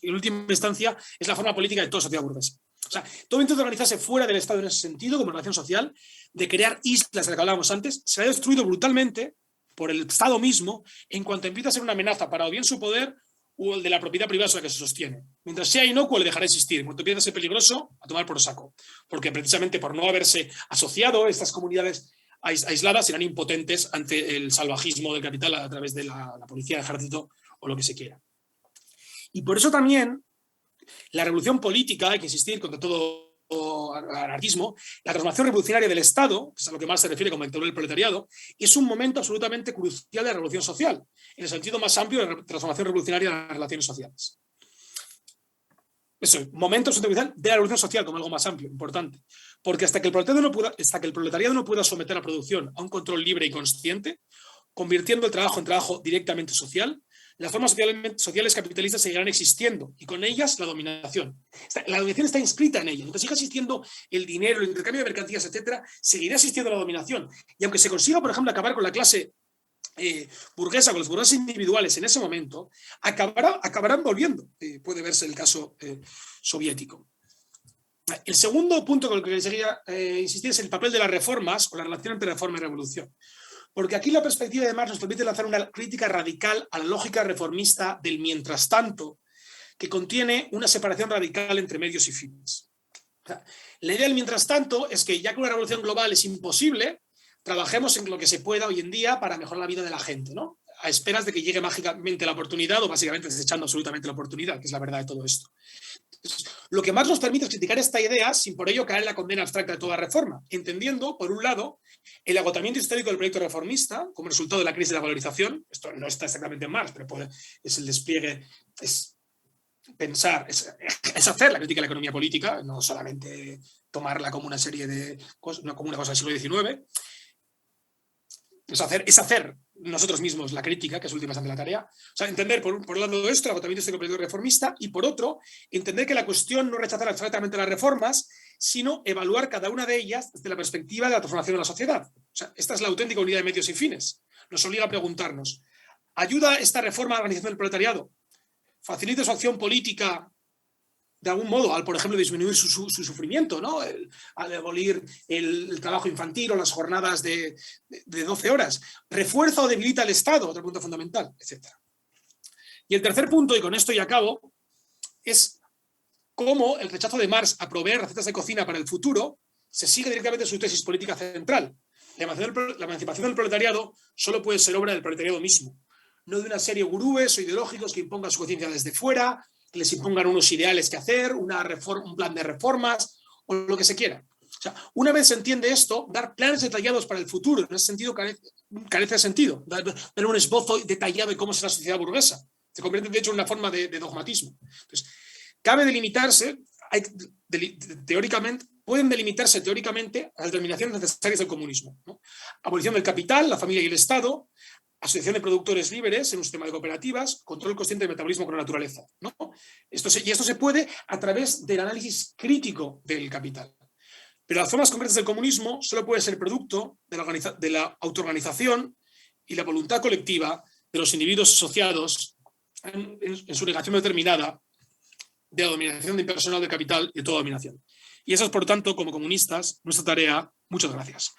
en última instancia es la forma política de toda sociedad burguesa. O sea, todo intento de organizarse fuera del Estado en ese sentido, como relación social, de crear islas de las que hablábamos antes, se ha destruido brutalmente por el Estado mismo en cuanto empieza a ser una amenaza para o bien su poder o el de la propiedad privada sobre la que se sostiene. Mientras sea inocuo, le dejará existir. Cuando empieza a ser peligroso, a tomar por saco. Porque precisamente por no haberse asociado, estas comunidades aisladas serán impotentes ante el salvajismo del capital a través de la policía, el ejército o lo que se quiera. Y por eso también la revolución política, hay que insistir contra todo anarquismo, la transformación revolucionaria del Estado, que es a lo que más se refiere como dictadura del proletariado, es un momento absolutamente crucial de la revolución social, en el sentido más amplio de la transformación revolucionaria de las relaciones sociales. Eso, momento crucial de la revolución social como algo más amplio, importante. Porque hasta que el proletariado no pueda someter la producción a un control libre y consciente, convirtiendo el trabajo en trabajo directamente social, las formas sociales capitalistas seguirán existiendo y con ellas la dominación. La dominación está inscrita en ella. Mientras siga existiendo el dinero, el intercambio de mercancías, etcétera, seguirá existiendo la dominación. Y aunque se consiga, por ejemplo, acabar con la clase burguesa, con los burgueses individuales en ese momento, acabarán volviendo. Puede verse el caso soviético. El segundo punto con el que quería insistir es el papel de las reformas o la relación entre reforma y revolución. Porque aquí la perspectiva de Marx nos permite lanzar una crítica radical a la lógica reformista del mientras tanto, que contiene una separación radical entre medios y fines. O sea, la idea del mientras tanto es que ya que una revolución global es imposible, trabajemos en lo que se pueda hoy en día para mejorar la vida de la gente, ¿no? A esperas de que llegue mágicamente la oportunidad o básicamente desechando absolutamente la oportunidad, que es la verdad de todo esto. Lo que más nos permite es criticar esta idea sin por ello caer en la condena abstracta de toda reforma, entendiendo, por un lado, el agotamiento histórico del proyecto reformista como resultado de la crisis de la valorización. Esto no está exactamente en Marx, pero es el despliegue, es pensar, es hacer la crítica a la economía política, no solamente tomarla como una serie de cosas, no como una cosa del siglo XIX. Es hacer nosotros mismos la crítica, que es última bastante la tarea. O sea, entender por un lado de esto, el agotamiento este completo reformista, y por otro, entender que la cuestión no es rechazar abstractamente las reformas, sino evaluar cada una de ellas desde la perspectiva de la transformación de la sociedad. O sea, esta es la auténtica unidad de medios y fines. Nos obliga a preguntarnos, ¿ayuda esta reforma a la organización del proletariado? ¿Facilita su acción política de algún modo, al, por ejemplo, disminuir su sufrimiento, ¿no? Al abolir el trabajo infantil o las jornadas de 12 horas. ¿Refuerza o debilita el Estado? Otro punto fundamental, etc. Y el tercer punto, y con esto ya acabo, es cómo el rechazo de Marx a proveer recetas de cocina para el futuro se sigue directamente en su tesis política central. La emancipación del proletariado solo puede ser obra del proletariado mismo, no de una serie de gurúes o ideológicos que impongan su conciencia desde fuera, que les impongan unos ideales que hacer, un plan de reformas o lo que se quiera. O sea, una vez se entiende esto, dar planes detallados para el futuro, en ese sentido carece de sentido. Dar un esbozo detallado de cómo será la sociedad burguesa. Se convierte, de hecho, en una forma de dogmatismo. Entonces, cabe delimitarse, pueden delimitarse teóricamente las determinaciones necesarias del comunismo, ¿no? Abolición del capital, la familia y el Estado, asociación de productores libres en un sistema de cooperativas, control consciente del metabolismo con la naturaleza, ¿no? Y esto se puede a través del análisis crítico del capital. Pero las formas concretas del comunismo solo pueden ser producto de la autoorganización y la voluntad colectiva de los individuos asociados en su negación determinada de la dominación impersonal del capital y de toda dominación. Y esa es, por tanto, como comunistas, nuestra tarea. Muchas gracias.